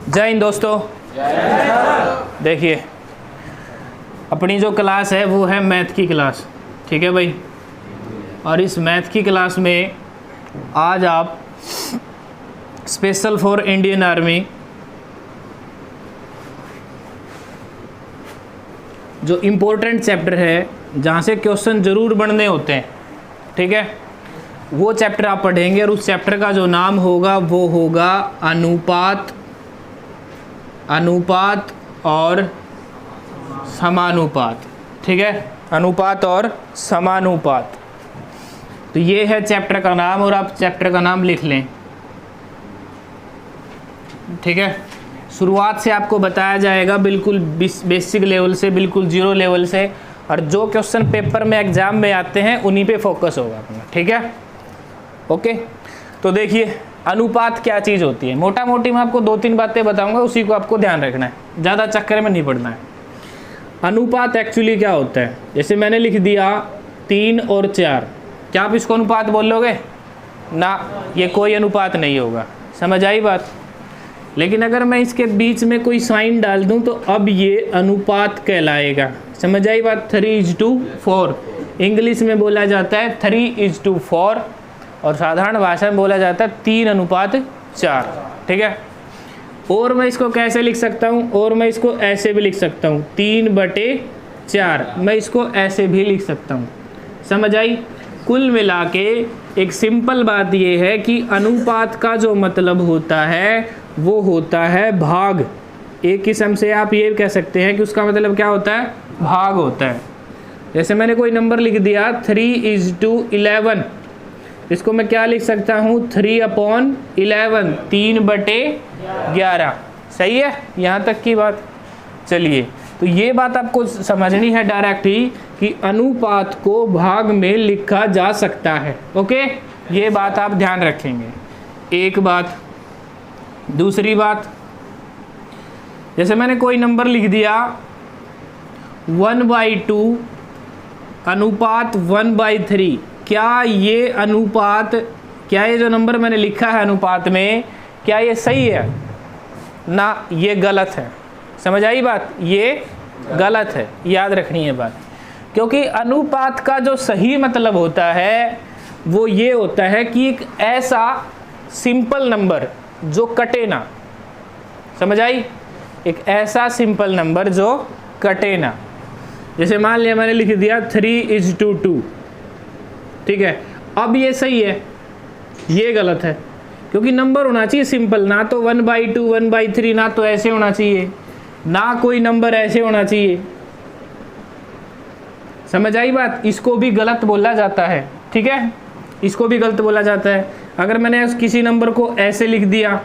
जय हिंद दोस्तों। देखिए अपनी जो क्लास है वो है मैथ की क्लास, ठीक है भाई। और इस मैथ की क्लास में आज आप स्पेशल फॉर इंडियन आर्मी जो इम्पोर्टेंट चैप्टर है जहाँ से क्वेश्चन ज़रूर बनने होते हैं, ठीक है, वो चैप्टर आप पढ़ेंगे। और उस चैप्टर का जो नाम होगा वो होगा अनुपात और समानुपात, ठीक है, अनुपात और समानुपात। तो ये है चैप्टर का नाम और आप चैप्टर का नाम लिख लें, ठीक है। शुरुआत से आपको बताया जाएगा बिल्कुल बेसिक लेवल से, बिल्कुल जीरो लेवल से, और जो क्वेश्चन पेपर में एग्जाम में आते हैं उन्हीं पे फोकस होगा अपना, ठीक है, ओके। तो देखिए अनुपात क्या चीज़ होती है, मोटा मोटी मैं आपको 2-3 बातें बताऊंगा, उसी को आपको ध्यान रखना है, ज़्यादा चक्कर में नहीं पड़ना है। अनुपात एक्चुअली क्या होता है, जैसे मैंने लिख दिया 3 और 4, क्या आप इसको अनुपात बोल लोगे ना? ये कोई अनुपात नहीं होगा, समझ आई बात। लेकिन अगर मैं इसके बीच में कोई साइन डाल दूं तो अब ये अनुपात कहलाएगा, समझ आई बात। 3:4 इंग्लिश में बोला जाता है 3:4 और साधारण भाषा में बोला जाता है 3:4, ठीक है। और मैं इसको कैसे लिख सकता हूँ, और मैं इसको ऐसे भी लिख सकता हूँ 3/4, मैं इसको ऐसे भी लिख सकता हूँ, समझ आई। कुल मिला के एक सिंपल बात ये है कि अनुपात का जो मतलब होता है वो होता है भाग। एक किस्म से आप ये कह सकते हैं कि उसका मतलब क्या होता है, भाग होता है। जैसे मैंने कोई नंबर लिख दिया 3:11, इसको मैं क्या लिख सकता हूँ 3/11, 3/11, सही है, यहाँ तक की बात। चलिए तो ये बात आपको समझनी है डायरेक्ट ही कि अनुपात को भाग में लिखा जा सकता है, ओके। ये बात आप ध्यान रखेंगे, एक बात। दूसरी बात, जैसे मैंने कोई नंबर लिख दिया 1/2 अनुपात 1/3, क्या ये अनुपात, क्या ये जो नंबर मैंने लिखा है अनुपात में, क्या ये सही है ना? ये गलत है, समझ आई बात, ये गलत है, याद रखनी है बात। क्योंकि अनुपात का जो सही मतलब होता है वो ये होता है कि एक ऐसा सिंपल नंबर जो कटे ना, समझ आई, एक ऐसा सिंपल नंबर जो कटे ना। जैसे मान लिया मैंने लिख दिया 3:2, ठीक है, अब ये सही है, ये गलत है, क्योंकि नंबर होना चाहिए सिंपल, ना तो 1/2 1/3, ना तो ऐसे होना चाहिए, ना कोई नंबर ऐसे होना चाहिए, समझ आई बात। इसको भी गलत बोला जाता है, ठीक है, इसको भी गलत बोला जाता है। अगर मैंने किसी नंबर को ऐसे लिख दिया,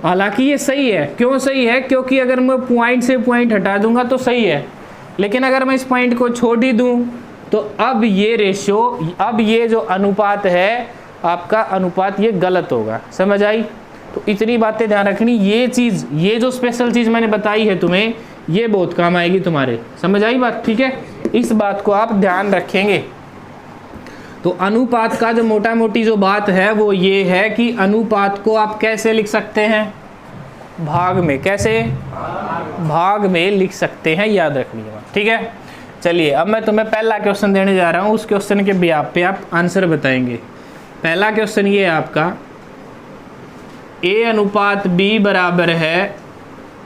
हालांकि ये सही है, क्यों सही है, क्योंकि अगर मैं पॉइंट से पॉइंट हटा दूंगा तो सही है, लेकिन अगर मैं इस पॉइंट को छोड़ ही दूं तो अब ये रेशियो, अब ये जो अनुपात है आपका अनुपात, ये गलत होगा, समझ आई। तो इतनी बातें ध्यान रखनी, ये चीज़, ये जो स्पेशल चीज़ मैंने बताई है तुम्हें, ये बहुत काम आएगी तुम्हारे, समझ आई बात, ठीक है। इस बात को आप ध्यान रखेंगे। तो अनुपात का जो मोटा मोटी जो बात है वो ये है कि अनुपात को आप कैसे लिख सकते हैं, भाग में, कैसे भाग में लिख सकते हैं, याद रखनी है, ठीक है। चलिए अब मैं तुम्हें पहला क्वेश्चन देने जा रहा हूँ, उस क्वेश्चन के बिहाफ पे आप आंसर बताएंगे। पहला क्वेश्चन ये है आपका, A/B बराबर है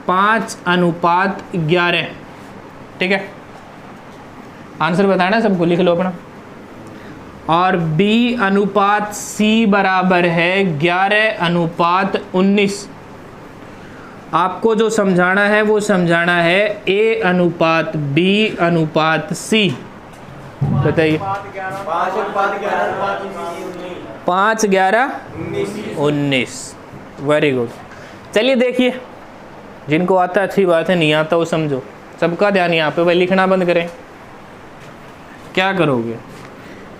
5:11, ठीक है, आंसर बताना सबको, लिख लो अपना। और B/C बराबर है 11:19। आपको जो समझाना है वो समझाना है A/B/C, बताइए। 5:11:19, वेरी गुड। चलिए देखिए, जिनको आता है अच्छी बात है, नहीं आता वो समझो, सबका ध्यान यहाँ पे, भाई लिखना बंद करें। क्या करोगे,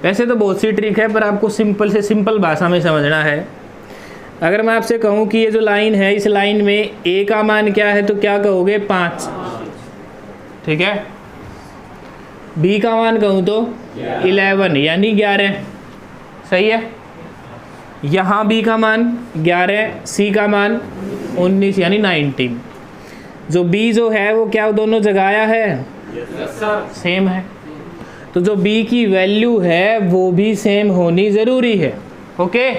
वैसे तो बहुत सी ट्रिक है पर आपको सिंपल से सिंपल भाषा में समझना है। अगर मैं आपसे कहूँ कि ये जो लाइन है, इस लाइन में A का मान क्या है तो क्या कहोगे, 5, ठीक है। B का मान कहूँ तो 11 यानी 11, सही है। यहाँ बी का मान 11, सी का मान 19 यानी 19। जो बी जो है वो क्या दोनों जगह आया है? सेम है। तो जो बी की वैल्यू है वो भी सेम होनी ज़रूरी है। ओके,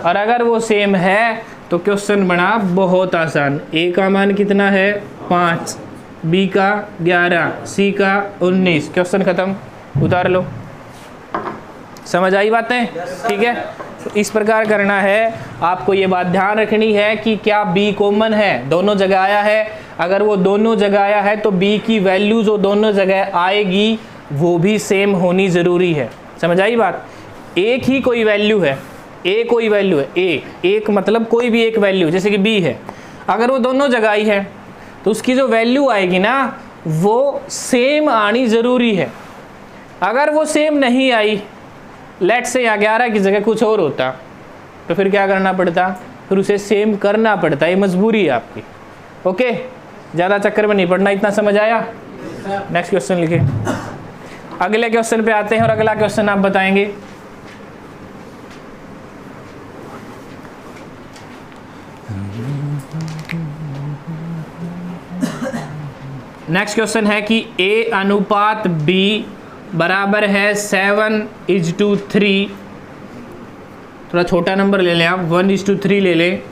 और अगर वो सेम है तो क्वेश्चन बना बहुत आसान। ए का मान कितना है? 5, बी का 11, सी का 19। क्वेश्चन ख़त्म, उतार लो। समझ आई बातें? ठीक है, तो इस प्रकार करना है। आपको ये बात ध्यान रखनी है कि क्या बी कॉमन है, दोनों जगह आया है। अगर वो दोनों जगह आया है तो बी की वैल्यू जो दोनों जगह आएगी वो भी सेम होनी ज़रूरी है। समझ आई बात? एक ही कोई वैल्यू है, ए कोई वैल्यू है, ए एक मतलब कोई भी एक वैल्यू, जैसे कि बी है, अगर वो दोनों जगह आई है तो उसकी जो वैल्यू आएगी ना वो सेम आनी ज़रूरी है। अगर वो सेम नहीं आई, लेट से यहाँ 11 की जगह कुछ और होता, तो फिर क्या करना पड़ता? फिर उसे सेम करना पड़ता। ये मजबूरी है आपकी। ओके, ज़्यादा चक्कर में नहीं पड़ना। इतना समझ आया? नेक्स्ट क्वेश्चन लिखे। अगले क्वेश्चन पे आते हैं और अगला क्वेश्चन आप बताएंगे। नेक्स्ट क्वेश्चन है कि A अनुपात B बराबर है 7:3। थोड़ा छोटा नंबर ले लें आप, 1:3 ले लें।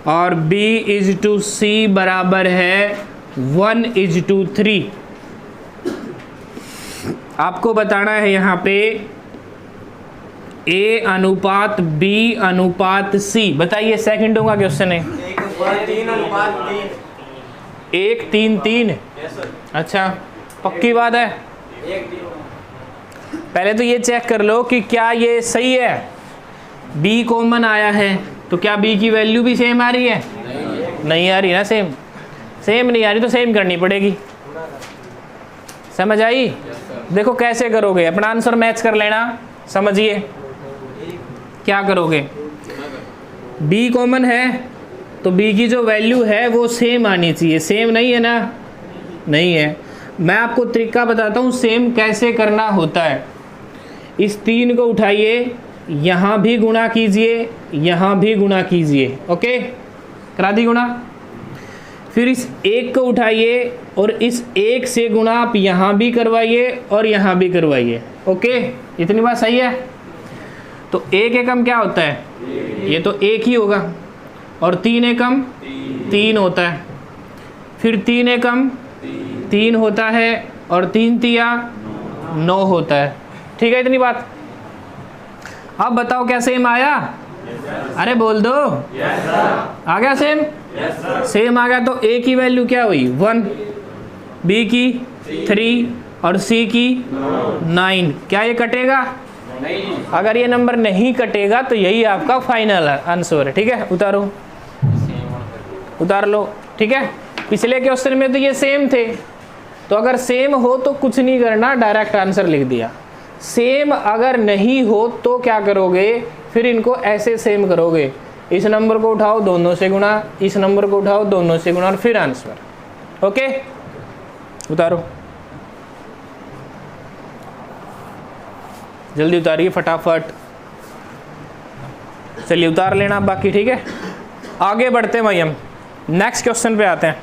और B/C बराबर है 1:3। आपको बताना है यहाँ पे A अनुपात B अनुपात C। बताइए, सेकंडों का क्वेश्चन है। 1:3:3। अच्छा, पक्की बात है? पहले तो ये चेक कर लो कि क्या ये सही है। B कॉमन आया है तो क्या B की वैल्यू भी सेम आ रही है? नहीं आ रही ना। सेम नहीं आ रही तो सेम करनी पड़ेगी। समझ आई? देखो कैसे करोगे, अपना आंसर मैच कर लेना। समझिए क्या करोगे। B कॉमन है तो B की जो वैल्यू है वो सेम आनी चाहिए। सेम नहीं है ना? नहीं है। मैं आपको तरीका बताता हूँ सेम कैसे करना होता है। इस 3 को उठाइए, यहाँ भी गुणा कीजिए, यहाँ भी गुणा कीजिए। ओके, करा दी गुणा। फिर इस 1 को उठाइए और इस 1 से गुणा आप यहाँ भी करवाइए और यहाँ भी करवाइए। ओके, इतनी बात सही है? तो 1 एकम क्या होता है? ये तो 1 ही होगा। और 3 एकम 3 होता है। फिर 3 एकम 3 होता है और 3 तिया 9 होता है। ठीक है, इतनी बात। अब बताओ क्या सेम आया? अरे बोल दो। आ गया सेम? सेम आ गया तो A की वैल्यू क्या हुई? 1, B की 3 और C की 9। क्या ये कटेगा? नहीं। अगर ये नंबर नहीं कटेगा तो यही आपका फाइनल आंसर है। ठीक है, उतारो, उतार लो। ठीक है, पिछले क्वेश्चन में तो ये सेम थे, तो अगर सेम हो तो कुछ नहीं करना, डायरेक्ट आंसर लिख दिया। सेम अगर नहीं हो तो क्या करोगे? फिर इनको ऐसे सेम करोगे। इस नंबर को उठाओ, दोनों से गुणा, इस नंबर को उठाओ, दोनों से गुणा, और फिर आंसर। ओके, उतारो, जल्दी उतारिए फटाफट। चलिए उतार लेना बाकी। ठीक है, आगे बढ़ते हैं भाई, हम नेक्स्ट क्वेश्चन पे आते हैं।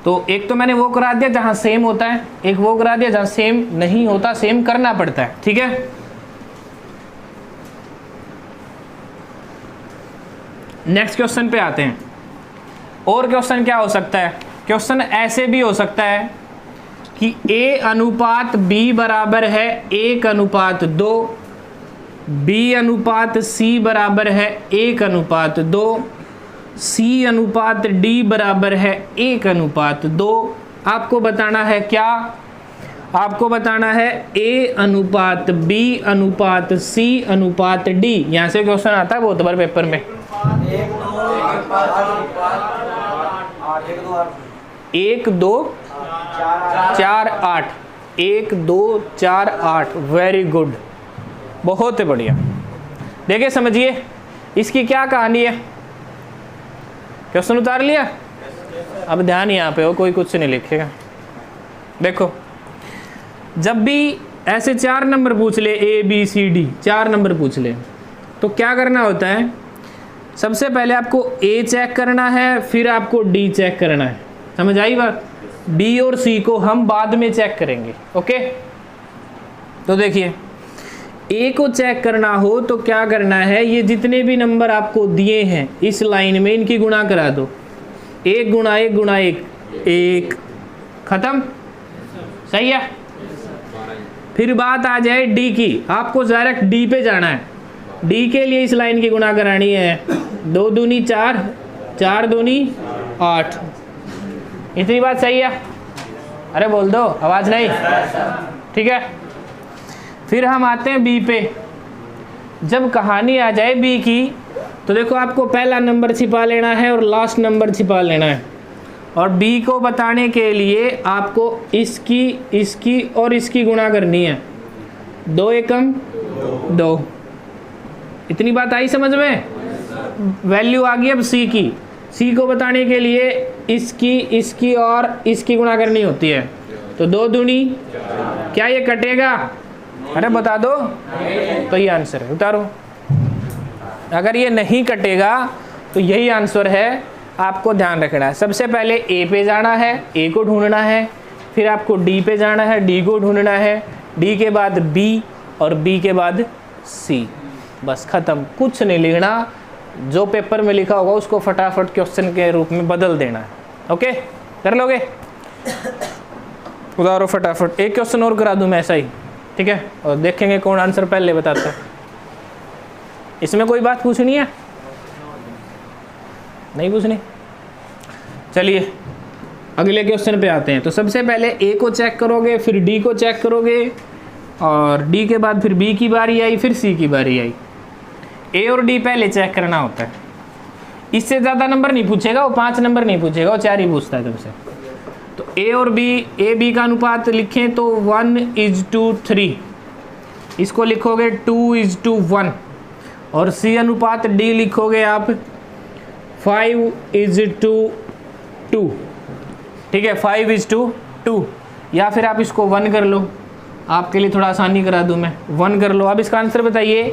तो एक तो मैंने वो करा दिया जहां सेम होता है, एक वो करा दिया जहां सेम नहीं होता, सेम करना पड़ता है। ठीक है, नेक्स्ट क्वेश्चन पे आते हैं। और क्वेश्चन क्या हो सकता है? क्वेश्चन ऐसे भी हो सकता है कि A अनुपात B बराबर है 1:2, B अनुपात C बराबर है 1:2, C अनुपात D बराबर है 1:2। आपको बताना है क्या? आपको बताना है A अनुपात B अनुपात C अनुपात D। यहाँ से क्वेश्चन आता है बहुत बार पेपर में। 1 2 4 8, 1 2 4 8। वेरी गुड, बहुत बढ़िया। देखिए समझिए इसकी क्या कहानी है। क्वेश्चन उतार लिया? अब ध्यान यहाँ पे हो, कोई कुछ नहीं लिखेगा। देखो, जब भी ऐसे 4 नंबर पूछ ले, A B C D 4 number पूछ ले, तो क्या करना होता है, सबसे पहले आपको ए चेक करना है, फिर आपको डी चेक करना है। समझ आई बात? बी और सी को हम बाद में चेक करेंगे। ओके, तो देखिए ए को चेक करना हो तो क्या करना है, ये जितने भी नंबर आपको दिए हैं इस लाइन में इनकी गुणा करा दो। 1 गुणा 1 गुणा 1, 1, खत्म। सही है। फिर बात आ जाए डी की, आपको डायरेक्ट डी पे जाना है। डी के लिए इस लाइन की गुणा करानी है, 2 दूनी 4, 4 दूनी 8। इतनी बात सही है? अरे बोल दो, आवाज नहीं। ठीक है, फिर हम आते हैं बी पे। जब कहानी आ जाए बी की तो देखो आपको पहला नंबर छिपा लेना है और लास्ट नंबर छिपा लेना है। और बी को बताने के लिए आपको इसकी, इसकी और इसकी गुणा करनी है। 2 एकम 2। इतनी बात आई समझ में? वैल्यू आ गई अब सी की। सी को बताने के लिए इसकी, इसकी और इसकी गुणा करनी होती है। तो 2 दूनी, क्या ये कटेगा? अरे बता दो। तो ये आंसर है, उतारो। अगर ये नहीं कटेगा तो यही आंसर है। आपको ध्यान रखना है, सबसे पहले ए पे जाना है, ए को ढूंढना है, फिर आपको डी पे जाना है, डी को ढूंढना है, डी के बाद बी और बी के बाद सी। बस खत्म, कुछ नहीं लिखना। जो पेपर में लिखा होगा उसको फटाफट क्वेश्चन के रूप में बदल देना है। ओके, कर लोगे? उतारो फटाफट। एक क्वेश्चन और करा दूं मैं ऐसा ही, ठीक है? और देखेंगे कौन आंसर पहले बताता है। इसमें कोई बात पूछनी है? नहीं पूछनी? चलिए अगले क्वेश्चन पे आते हैं। तो सबसे पहले ए को चेक करोगे, फिर डी को चेक करोगे, और डी के बाद फिर बी की बारी आई, फिर सी की बारी आई। ए और डी पहले चेक करना होता है। इससे ज़्यादा नंबर नहीं पूछेगा वो, 5 नंबर नहीं पूछेगा वो, 4 ही पूछता है तुमसे। तो ए और बी, ए बी का अनुपात लिखें तो 1:3। इसको लिखोगे 2:1। और सी अनुपात डी लिखोगे आप 5:2। ठीक है, 5:2। या फिर आप इसको 1 कर लो, आपके लिए थोड़ा आसानी करा दूं मैं, 1 कर लो। अब इसका आंसर बताइए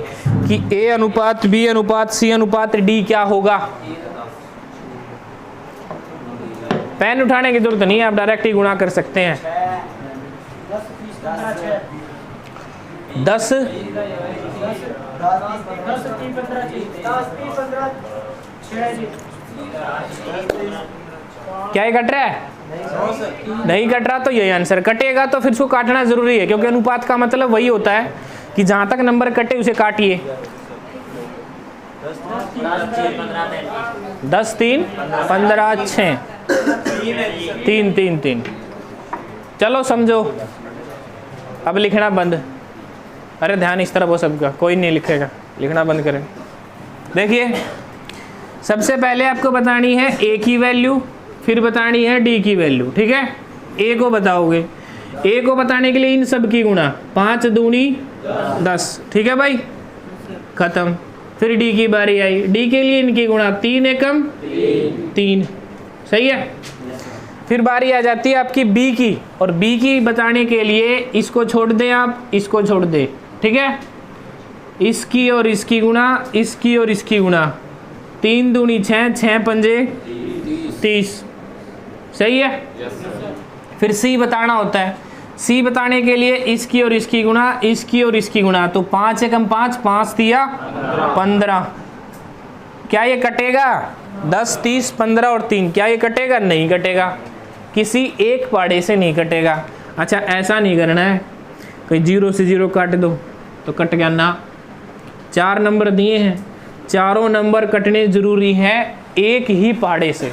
कि ए अनुपात बी अनुपात सी अनुपात डी क्या होगा? पेन उठाने की जरूरत नहीं है, आप डायरेक्ट ही गुणा कर सकते हैं। 10 क्या ये कट रहा है? नहीं कट रहा तो यही आंसर। कटेगा तो फिर उसको काटना जरूरी है, क्योंकि अनुपात का मतलब वही होता है कि जहां तक नंबर कटे उसे काटिए। 10 3 15 6 3 3 3। चलो समझो, अब लिखना बंद। अरे ध्यान इस तरफ हो सबका, कोई नहीं लिखेगा, लिखना बंद करें। देखिए सबसे पहले आपको बतानी है ए की वैल्यू, फिर बतानी है डी की वैल्यू। ठीक है, ए को बताओगे। ए को बताने के लिए इन सब की गुणा, 5 दूनी 10। ठीक है भाई, खत्म। फिर डी की बारी आई, डी के लिए इनकी गुणा, 3 एकम 3। सही है। फिर बारी आ जाती है आपकी बी की, और बी की बताने के लिए इसको छोड़ दें आप, इसको छोड़ दें। ठीक है, इसकी और इसकी गुणा, इसकी और इसकी गुणा, 3 दूनी 6, 6 पंजे 30। सही है। फिर सी बताना होता है। सी बताने के लिए इसकी और इसकी गुणा, इसकी और इसकी गुणा, तो 5 एकम 5, 5 दिया 15। क्या ये कटेगा? 10 30 15 और 3, क्या ये कटेगा? नहीं कटेगा, किसी एक पाड़े से नहीं कटेगा। अच्छा ऐसा नहीं करना है कोई 0 से 0 काट दो तो कट गया ना। 4 नंबर दिए हैं, चारों नंबर कटने जरूरी है एक ही पाड़े से,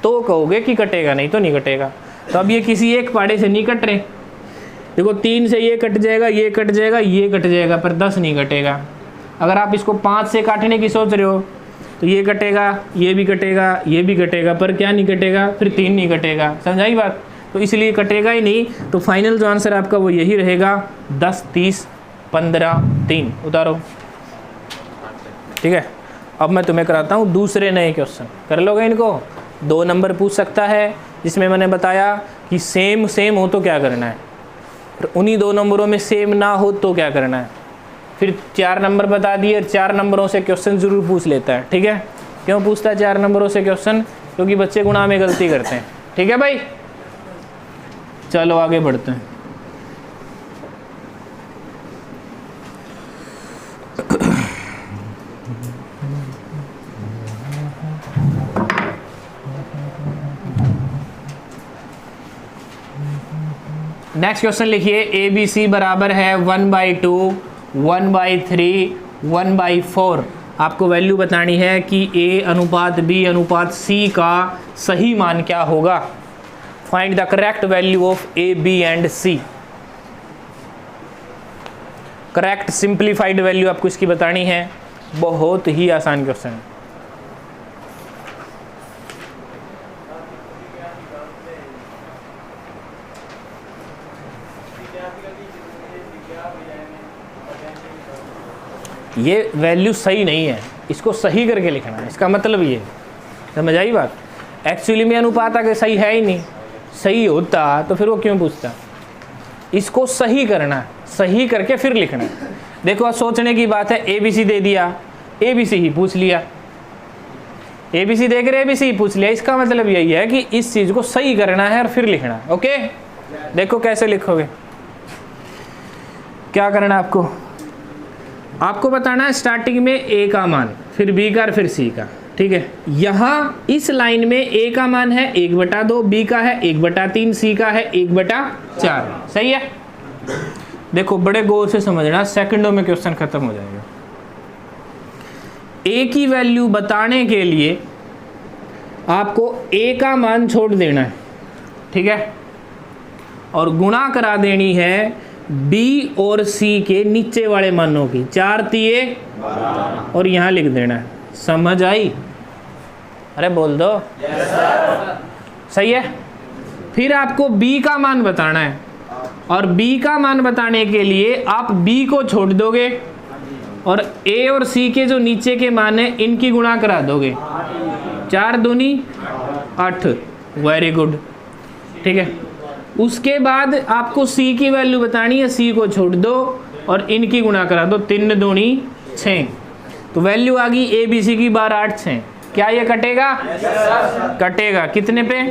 तो कहोगे कि कटेगा, नहीं तो नहीं कटेगा। तो अब ये किसी एक पाड़े से नहीं कट रहे। देखो 3 से ये कट जाएगा, ये कट जाएगा, ये कट जाएगा, पर 10 नहीं कटेगा। अगर आप इसको 5 से काटने की सोच रहे हो तो ये कटेगा, ये भी कटेगा, ये भी कटेगा, पर क्या नहीं कटेगा? फिर 3 नहीं कटेगा। समझाई बात? तो इसलिए कटेगा ही नहीं। तो फाइनल जो आंसर आपका वो यही रहेगा, 10 30 15 3। उतारो। ठीक है, अब मैं तुम्हें कराता हूँ दूसरे नए क्वेश्चन। कर लोगे इनको? 2 नंबर पूछ सकता है, जिसमें मैंने बताया कि सेम सेम हो तो क्या करना है, फिर उन्हीं 2 नंबरों में सेम ना हो तो क्या करना है। फिर 4 नंबर बता दिए और 4 नंबरों से क्वेश्चन ज़रूर पूछ लेता है। ठीक है, क्यों पूछता है 4 नंबरों से क्वेश्चन? क्योंकि बच्चे गुणा में गलती करते हैं। ठीक है भाई, चलो आगे बढ़ते हैं। नेक्स्ट क्वेश्चन लिखिए, ए बी सी बराबर है 1/2, 1/3, 1/4। आपको वैल्यू बतानी है कि ए अनुपात बी अनुपात सी का सही मान क्या होगा। Find the correct value of A B and C. Correct simplified value आपको इसकी बतानी है। बहुत ही आसान क्वेश्चन है। ये वैल्यू सही नहीं है, इसको सही करके लिखना है, इसका मतलब ये। समझ आई बात? एक्चुअली में अनुपात अगर सही है ही नहीं, सही होता तो फिर वो क्यों पूछता? इसको सही करना है, सही करके फिर लिखना है। देखो अब सोचने की बात है, ए बी सी दे दिया, ए बी सी ही पूछ लिया, ए बी सी देख रहे ए बी सी पूछ लिया। इसका मतलब यही है कि इस चीज़ को सही करना है और फिर लिखना है। ओके, देखो कैसे लिखोगे। क्या करना है आपको? आपको बताना है स्टार्टिंग में ए का मान, फिर बी का और फिर सी का। ठीक है, यहाँ इस लाइन में ए का मान है 1/2, बी का है 1/3, सी का है 1/4। सही है? देखो बड़े गौर से समझना, सेकंडों में क्वेश्चन खत्म हो जाएगा। ए की वैल्यू बताने के लिए आपको ए का मान छोड़ देना है। ठीक है, और गुणा करा देनी है बी और सी के नीचे वाले मानों की। 4 तिये और यहाँ लिख देना है। समझ आई? अरे बोल दो। सही है? फिर आपको बी का मान बताना है, और बी का मान बताने के लिए आप बी को छोड़ दोगे और ए और सी के जो नीचे के मान है इनकी गुणा करा दोगे। 4 दूनी 8। Very good. ठीक है, उसके बाद आपको सी की वैल्यू बतानी है, सी को छोड़ दो और इनकी गुणा करा दो। 3 दूनी 6। तो वैल्यू आ गई ए बी सी की 12, 8, 6। क्या ये कटेगा? कटेगा। कितने पे?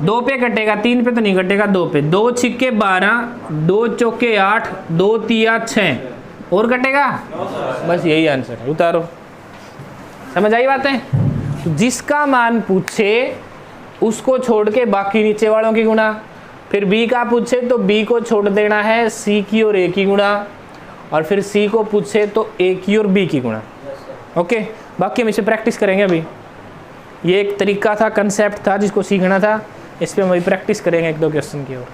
2 पे कटेगा, 3 पे तो नहीं कटेगा, 2 पे। 2 छिक्के 12, 2 चौके 8, 2 तिया 6 और कटेगा। बस यही आंसर है, उतारो। समझ आई बातें? तो जिसका मान पूछे उसको छोड़ के बाकी नीचे वालों की गुणा, फिर बी का पूछे तो बी को छोड़ देना है सी की और ए की गुणा, और फिर सी को पूछे तो ए की और बी की गुणा। ओके, बाकी हम इसे प्रैक्टिस करेंगे। अभी ये एक तरीका था, कंसेप्ट था जिसको सीखना था, इस पर हम अभी प्रैक्टिस करेंगे 1-2 क्वेश्चन की ओर।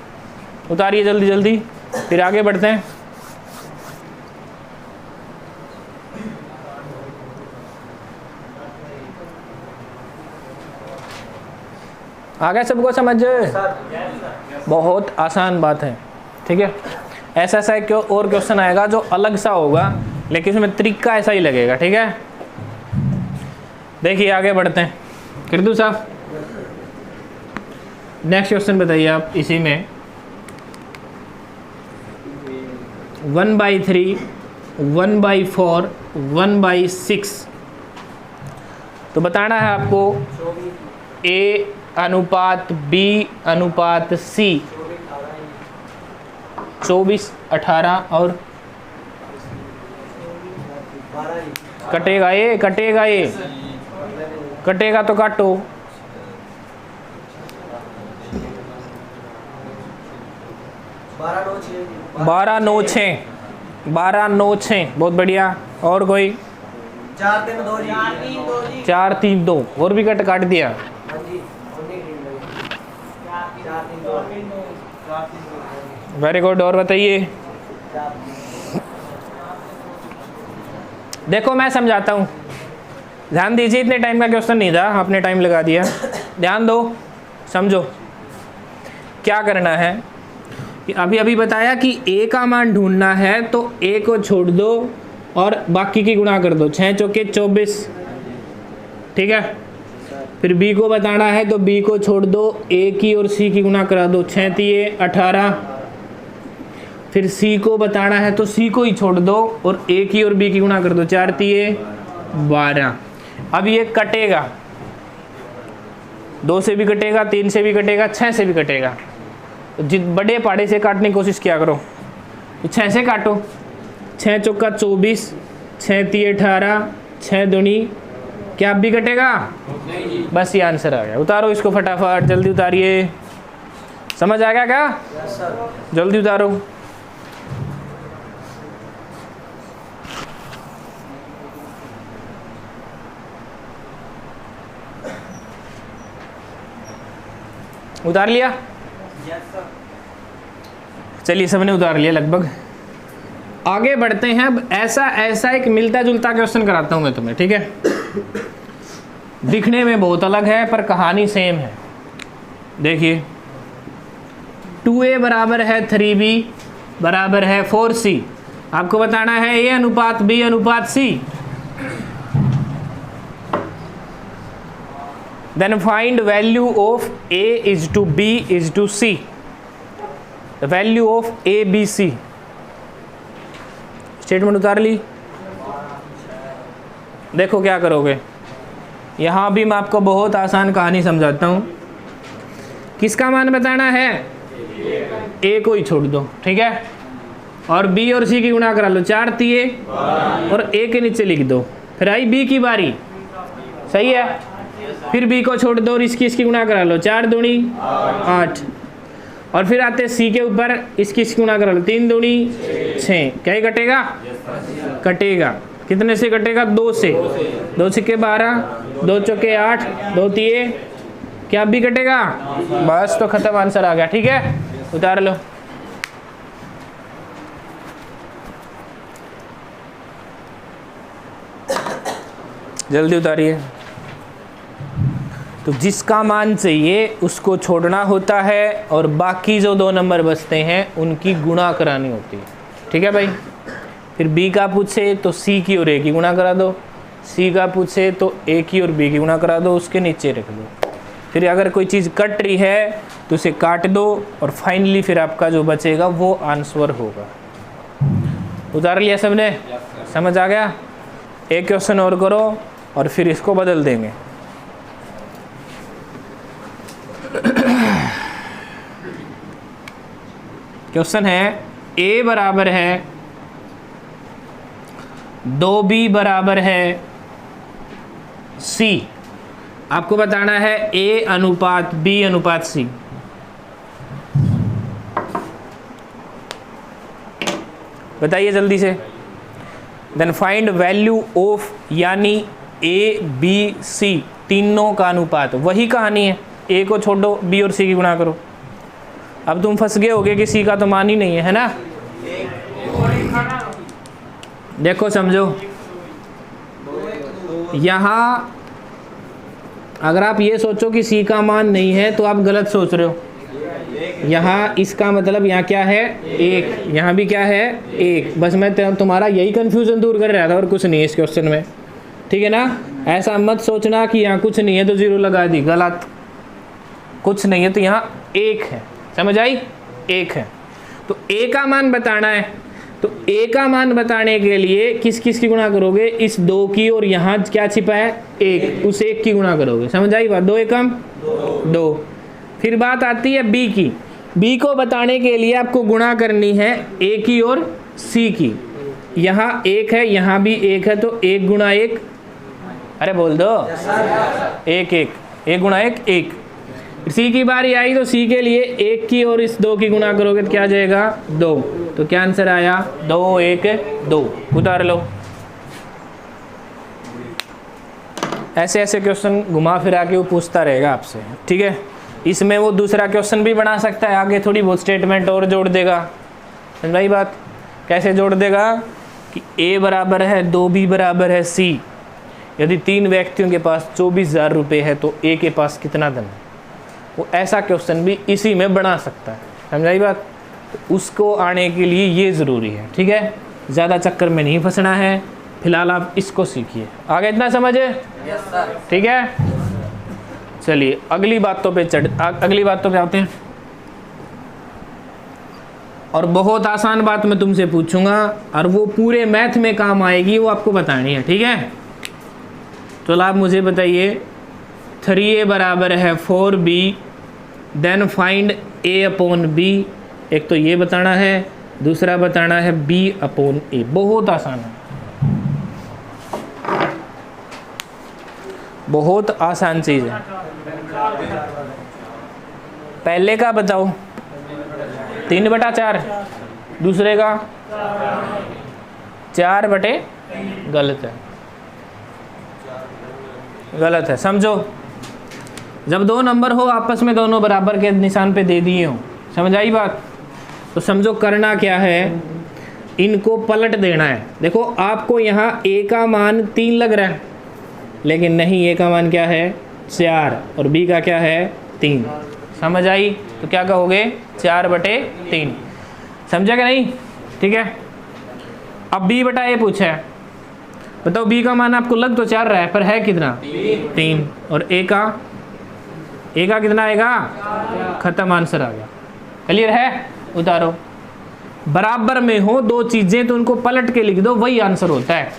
उतारिए जल्दी जल्दी, फिर आगे बढ़ते हैं। आ गया सबको समझ? बहुत आसान बात है। ठीक है, ऐसा ऐसा क्यों और क्वेश्चन आएगा जो अलग सा होगा, लेकिन उसमें तरीका ऐसा ही लगेगा। ठीक है, देखिए आगे बढ़ते हैं। किरदू साहब नेक्स्ट क्वेश्चन बताइए आप। इसी में 1/3, 1/4, 1/6 तो बताना है आपको ए अनुपात बी अनुपात सी। 24, 18 और कटेगा ये, कटेगा ये, कटेगा तो काटो। 12, 9, 6, 12, 9, 6। बहुत बढ़िया। और कोई? 4, 3, 2 जी। 4, 3, 2 और भी काट दिया। Very good. और बताइए। देखो मैं समझाता हूँ, ध्यान दीजिए। इतने टाइम का क्वेश्चन नहीं था, आपने टाइम लगा दिया। ध्यान दो, समझो क्या करना है। कि अभी बताया कि ए का मान ढूंढना है, तो ए को छोड़ दो और बाकी की गुणा कर दो। 6 चौके 24। ठीक है, फिर बी को बताना है तो बी को छोड़ दो, ए की और सी की गुणा करा दो। 6 तिये 18 फिर सी को बताना है तो सी को ही छोड़ दो और ए की और बी की गुणा कर दो, 4 तिये 12। अब ये कटेगा, 2 से भी कटेगा, 3 से भी कटेगा, 6 से भी कटेगा। तो जित बड़े पाड़े से काटने की कोशिश किया करो। तो 6 से काटो, 6 चौका 24, 6 तिये 18, 6 दूनी, क्या अब भी कटेगा? बस ये आंसर आ गया। उतारो इसको फटाफट, जल्दी उतारिए। समझ आ गया क्या? जल्दी उतारो। उतार लिया? चलिए सबने उतार लिया लगभग। आगे बढ़ते हैं। अब ऐसा एक मिलता जुलता क्वेश्चन कराता हूं मैं तुम्हें, ठीक है? दिखने में बहुत अलग है पर कहानी सेम है। देखिए 2a बराबर है 3b बराबर है 4c। आपको बताना है a अनुपात b अनुपात c। Then find value of a is to b is to c. The value of a b c. Statement उतार ली? देखो क्या करोगे। यहाँ भी मैं आपको बहुत आसान कहानी समझाता हूँ। किसका मान बताना है? a को ही छोड़ दो, ठीक है? और b और c की गुणा करा लो, 4 तिये और a के नीचे लिख दो। फिर आई b की बारी, सही है? फिर b को छोड़ दो और इसकी गुणा करा लो, 4 दूनी 8। और फिर आते c के ऊपर, इसकी गुणा करा लो, 3 दूनी 6। क्या ही कटेगा? कटेगा। कितने से कटेगा? 2 से। 2 छक्के 12, 2 चौके 8, 2 तिये, क्या भी कटेगा? बस तो खत्म, आंसर आ गया, ठीक है? उतार लो। जल्दी उतारिए। तो जिसका मान चाहिए उसको छोड़ना होता है और बाकी जो 2 नंबर बचते हैं उनकी गुणा करानी होती है, ठीक है भाई? फिर b का पूछे तो c की और a की गुणा करा दो, c का पूछे तो a की और b की गुणा करा दो, उसके नीचे रख दो। फिर अगर कोई चीज़ कट रही है तो उसे काट दो और फाइनली फिर आपका जो बचेगा वो आंसर होगा। उतार लिया सबने? समझ आ गया? एक क्वेश्चन और करो और फिर इसको बदल देंगे। क्वेश्चन है a बराबर है 2b बराबर है c। आपको बताना है a अनुपात b अनुपात c। बताइए जल्दी से। देन फाइंड वैल्यू ऑफ, यानी a b c तीनों का अनुपात। वही कहानी है, a को छोड़ो, b और c की गुणा करो। अब तुम फंस गए होगे कि c का तो मान ही नहीं है ना? देखो समझो, यहाँ अगर आप ये सोचो कि c का मान नहीं है तो आप गलत सोच रहे हो। यहाँ इसका मतलब यहाँ क्या है? 1। यहाँ भी क्या है? 1। बस मैं तुम्हारा यही कन्फ्यूज़न दूर कर रहा था और कुछ नहीं है इस क्वेश्चन में, ठीक है ना? ऐसा मत सोचना कि यहाँ कुछ नहीं है तो 0 लगा दी, गलत। कुछ नहीं है तो यहाँ 1 है, समझ आई? 1 है। तो a का मान बताना है, तो a का मान बताने के लिए किस किस की गुणा करोगे? इस 2 की, और यहाँ क्या छिपा है? 1, उस 1 की गुणा करोगे। समझ आई बात? 2 एकम 2। फिर बात आती है b की। b को बताने के लिए आपको गुणा करनी है a की और c की। यहाँ 1 है, यहाँ भी 1 है, तो 1 गुणा 1, अरे बोल दो, 1 1, 1 गुणा 1 1। सी की बारी आई तो सी के लिए 1 की और इस 2 की गुणा करोगे तो क्या आ जाएगा? 2। तो क्या आंसर आया? 2 1 2। उतार लो। ऐसे ऐसे क्वेश्चन घुमा फिरा के वो पूछता रहेगा आपसे, ठीक है? इसमें वो दूसरा क्वेश्चन भी बना सकता है, आगे थोड़ी बहुत स्टेटमेंट और जोड़ देगा। समझाई बात? कैसे जोड़ देगा कि a बराबर है 2b बराबर है c। यदि 3 व्यक्तियों के पास 24,000 रुपये है तो a के पास कितना धन है? वो ऐसा क्वेश्चन भी इसी में बना सकता है। समझाई बात? तो उसको आने के लिए ये ज़रूरी है, ठीक है? ज़्यादा चक्कर में नहीं फंसना है। फिलहाल आप इसको सीखिए। आगे इतना समझे? ठीक है? चलिए अगली बातों पे आते हैं। और बहुत आसान बात मैं तुमसे पूछूंगा और वो पूरे मैथ में काम आएगी, वो आपको बतानी है, ठीक है। तो आप मुझे बताइए 3a बराबर है 4b, then find a upon b। एक तो ये बताना है, दूसरा बताना है b अपॉन a। बहुत आसान है, बहुत आसान चीज़ है। पहले का बताओ 3/4, दूसरे का 4/, गलत है, गलत है, समझो। जब दो नंबर हो आपस में दोनों बराबर के निशान पे दे दिए हो, समझ आई बात, तो समझो करना क्या है, इनको पलट देना है। देखो आपको यहाँ a का मान 3 लग रहा है, लेकिन नहीं, a का मान क्या है 4 और b का क्या है 3। समझ आई? तो क्या कहोगे 4/3। समझा क्या नहीं? ठीक है। अब b/a पूछा है, बताओ b का मान आपको लग तो 4 रहा है पर है कितना 3, और a का कितना आएगा, खत्म, आंसर आ गया। क्लियर है? उतारो। बराबर में हो दो चीजें तो उनको पलट के लिख दो, वही आंसर होता है।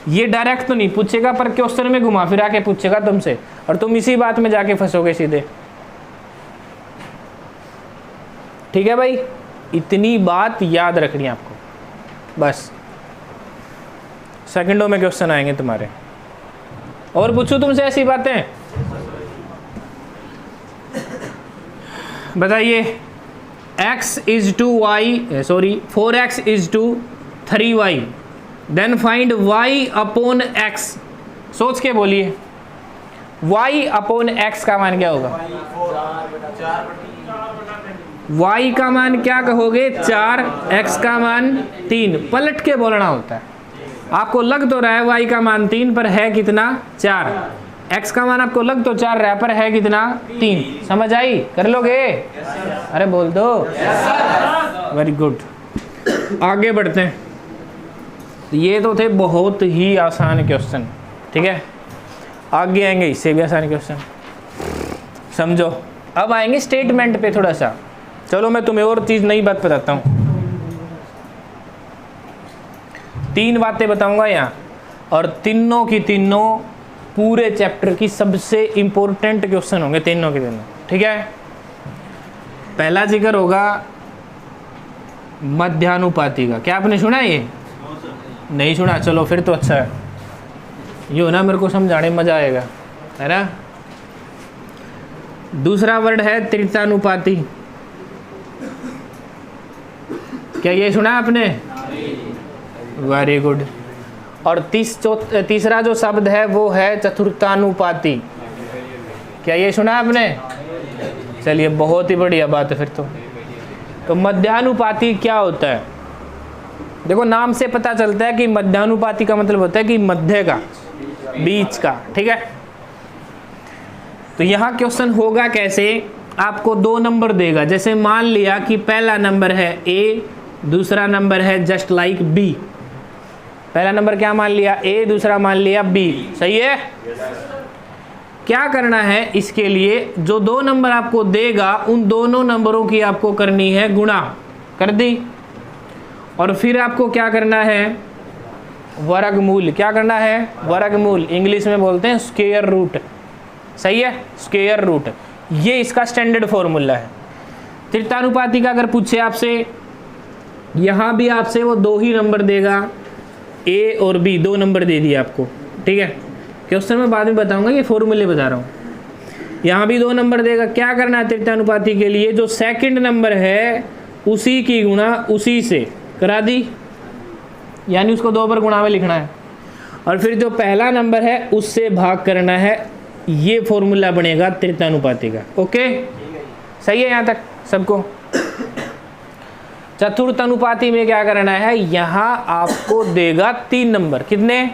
ये डायरेक्ट तो नहीं पूछेगा पर क्वेश्चन में घुमा फिरा के पूछेगा तुमसे, और तुम इसी बात में जाके फंसोगे सीधे। ठीक है भाई, इतनी बात याद रखनी है आपको बस। सेकंडों में क्वेश्चन आएंगे तुम्हारे। और पूछूं तुमसे ऐसी बातें? बताइए x is to y, sorry 4x is to 3y, then find y upon x। सोच के बोलिए y अपॉन x का मान क्या होगा? y का मान क्या कहोगे 4, x का मान 3। पलट के बोलना होता है। आपको लग तो रहा है y का मान 3 पर है कितना 4, x का मान आपको लग तो 4 रहा है पर है कितना 3। समझ आई? कर लोगे? अरे बोल दो। Very good. आगे बढ़ते हैं। ये तो थे बहुत ही आसान क्वेश्चन, ठीक है। आगे आएंगे इससे भी आसान क्वेश्चन, समझो। अब आएंगे स्टेटमेंट पे थोड़ा सा। चलो मैं तुम्हें और चीज नई बात बताता हूँ। 3 बातें बताऊंगा यहाँ, और तीनों की तीनों पूरे चैप्टर की सबसे इंपॉर्टेंट क्वेश्चन होंगे, तीनों के तीनों, ठीक है। पहला जिक्र होगा मध्यानुपाती का। क्या आपने सुना है? ये नहीं सुना? चलो फिर तो अच्छा है, ये हो ना, मेरे को समझाने में मजा आएगा, है ना। दूसरा वर्ड है त्रितानुपाती। क्या ये सुना आपने? Very good. और तीसरा जो शब्द है वो है चतुर्थानुपाती। क्या ये सुना आपने? चलिए बहुत ही बढ़िया बात है फिर तो मध्यानुपाती क्या होता है? देखो नाम से पता चलता है कि मध्यानुपाती का मतलब होता है कि मध्य का, बीच का, ठीक है। तो यहाँ क्वेश्चन होगा कैसे, आपको 2 नंबर देगा। जैसे मान लिया कि पहला नंबर है A, दूसरा नंबर है जस्ट लाइक B। पहला नंबर क्या मान लिया? A, दूसरा मान लिया B। सही है? क्या करना है इसके लिए, जो 2 नंबर आपको देगा उन दोनों नंबरों की आपको करनी है गुणा। कर दी। और फिर आपको क्या करना है? वर्गमूल। क्या करना है? वर्गमूल। इंग्लिश में बोलते हैं स्क्वायर रूट। सही है? स्क्वायर रूट, ये इसका स्टैंडर्ड फॉर्मूला है। त्रितानुपाती का अगर पूछे आपसे, यहाँ भी आपसे वो 2 ही नंबर देगा, A और B 2 नंबर दे दिए आपको, ठीक है। क्वेश्चन में बाद में बताऊंगा, ये फॉर्मूले बता रहा हूँ। यहाँ भी 2 नंबर देगा। क्या करना है त्रितानुपाती के लिए? जो सेकंड नंबर है उसी की गुणा उसी से करा दी, यानी उसको 2 बार गुणा में लिखना है। और फिर जो पहला नंबर है उससे भाग करना है। ये फॉर्मूला बनेगा त्रितानुपाती का। ओके, सही है यहाँ तक सबको? चतुर्थ अनुपाती में क्या करना है, यहाँ आपको देगा 3 नंबर। कितने?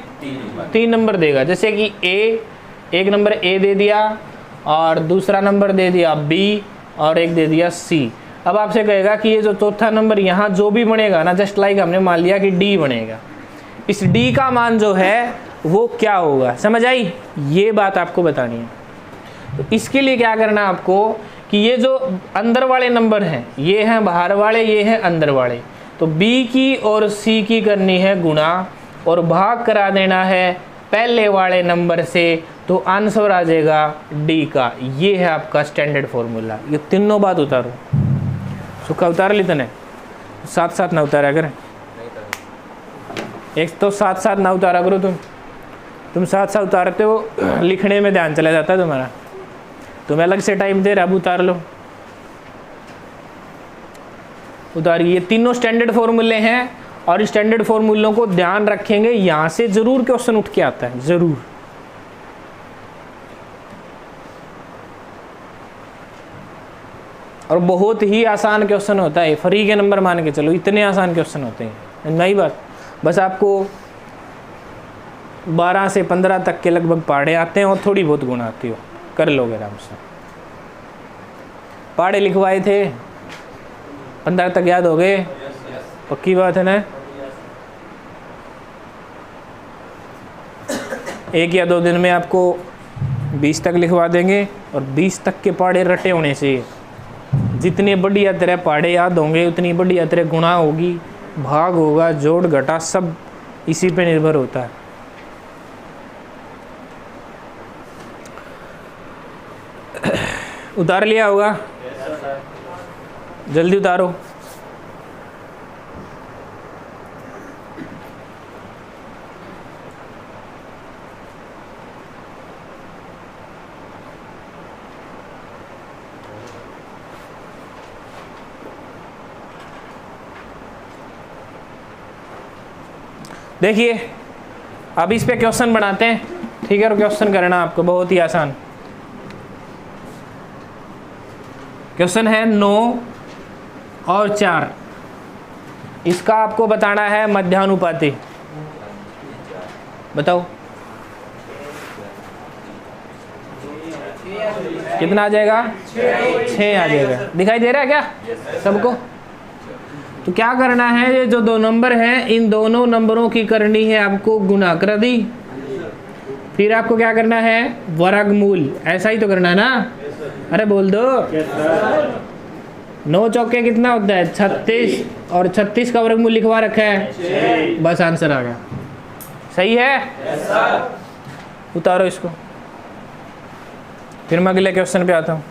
3 नंबर देगा। जैसे कि एक नंबर A दे दिया, और दूसरा नंबर दे दिया B, और एक दे दिया C। अब आपसे कहेगा कि ये जो चौथा नंबर यहाँ जो भी बनेगा ना, जस्ट लाइक हमने मान लिया कि D बनेगा, इस D का मान जो है वो क्या होगा। समझ आई? ये बात आपको बतानी है। तो इसके लिए क्या करना है आपको, कि ये जो अंदर वाले नंबर हैं ये हैं बाहर वाले, ये हैं अंदर वाले, तो B की और C की करनी है गुणा और भाग करा देना है पहले वाले नंबर से, तो आंसर आ जाएगा D का। ये है आपका स्टैंडर्ड फॉर्मूला। ये तीनों बात उतारो, सुखा उतार ली तने, साथ साथ ना उतारा कर, एक तो साथ साथ ना उतारा करो, तुम साथ साथ उतारते हो, लिखने में ध्यान चला जाता है तुम्हारा, तुम्हें अलग से टाइम दे रहा, अब उतार लो, उतारिए। तीनों स्टैंडर्ड फॉर्मूले हैं और स्टैंडर्ड फॉर्मूलों को ध्यान रखेंगे, यहाँ से जरूर क्वेश्चन उठ के आता है, जरूर। और बहुत ही आसान क्वेश्चन होता है, फ्री के नंबर मान के चलो, इतने आसान क्वेश्चन होते हैं, नई बात। बस आपको 12 से 15 तक के लगभग पहाड़े आते हैं और थोड़ी बहुत गुण आती हो, कर लोगे आराम से। पहाड़े लिखवाए थे, 15 तक याद हो गए, पक्की बात है ना? 1 या 2 दिन में आपको 20 तक लिखवा देंगे, और 20 तक के पहाड़े रटे होने चाहिए। जितने बढ़िया तरह पहाड़े याद होंगे उतनी बढ़िया तरह गुणा होगी, भाग होगा, जोड़ घटा सब इसी पे निर्भर होता है। उतार लिया होगा? जल्दी उतारो। देखिए अब इस पे क्वेश्चन बनाते हैं, ठीक है? और क्वेश्चन करना आपको बहुत ही आसान क्वेश्चन है। 9 और 4, इसका आपको बताना है मध्यानुपाती। बताओ कितना आ जाएगा? 6 आ जाएगा। दिखाई दे रहा है क्या सबको? तो क्या करना है, ये जो 2 नंबर हैं इन दोनों नंबरों की करनी है आपको गुणा कर दी, फिर आपको क्या करना है? वर्गमूल। ऐसा ही तो करना है ना? अरे बोल दो। 9 चौके कितना होता है? 36, और 36 का वर्गमूल लिखवा रखा है, बस आंसर आ गया। सही है? उतारो इसको, फिर मैं अगले क्वेश्चन पे आता हूँ।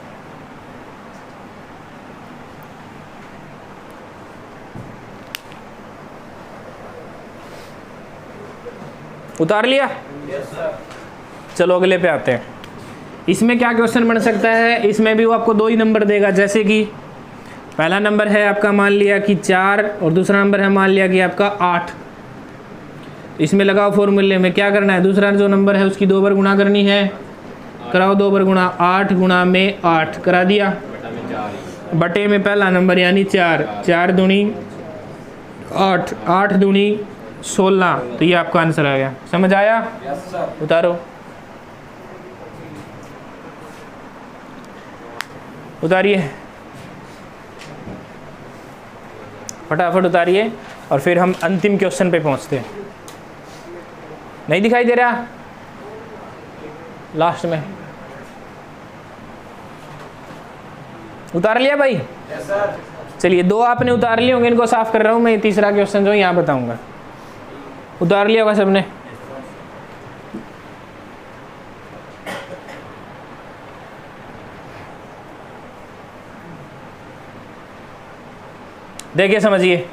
उतार लिया? चलो अगले पे आते हैं। इसमें क्या क्वेश्चन बन सकता है? इसमें भी वो आपको 2 ही नंबर देगा, जैसे कि पहला नंबर है आपका मान लिया कि 4 और दूसरा नंबर है मान लिया कि आपका 8। इसमें लगाओ फॉर्मूले में, क्या करना है? दूसरा जो नंबर है उसकी 2 बार गुणा करनी है, कराओ 2 बार गुणा। 8 गुणा में 8 करा दिया, बटे में पहला नंबर यानी 4, 4 दूनी 8, 8 दूनी 16, तो ये आपका आंसर आ गया। समझ आया? उतारो, उतारिए, फटाफट उतारिए, और फिर हम अंतिम क्वेश्चन पे पहुंचते हैं। नहीं दिखाई दे रहा लास्ट में? उतार लिया भाई? चलिए 2 आपने उतार लिए होंगे, इनको साफ कर रहा हूं मैं। तीसरा क्वेश्चन जो यहाँ बताऊंगा, उतार लिया होगा सबने? देखिए समझिए,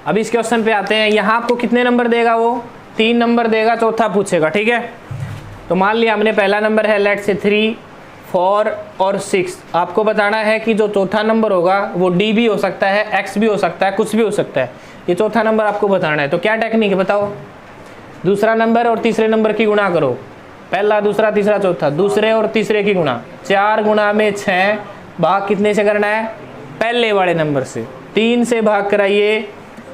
अब इस क्वेश्चन पे आते हैं। यहाँ आपको कितने नंबर देगा? वो 3 नंबर देगा, चौथा पूछेगा, ठीक है? तो मान लिया हमने पहला नंबर है लेट से 3, 4 और 6। आपको बताना है कि जो चौथा नंबर होगा वो D भी हो सकता है, X भी हो सकता है, कुछ भी हो सकता है। ये चौथा नंबर आपको बताना है। तो क्या टेक्निक है बताओ? दूसरा नंबर और तीसरे नंबर की गुणा करो, पहला, दूसरा, तीसरा, चौथा, दूसरे और तीसरे की गुणा। 4 गुणा में 6, भाग कितने से करना है? पहले वाले नंबर से। 3 से भाग कराइए,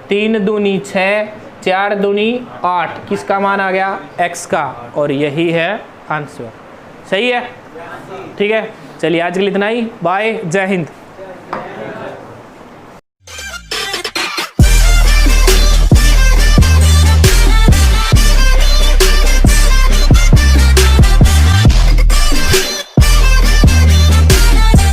3 दूनी 6, 4 दूनी 8, किसका मान आ गया? X का, और यही है आंसर। सही है? ठीक है, चलिए आज के लिए इतना ही। बाय, जय हिंद।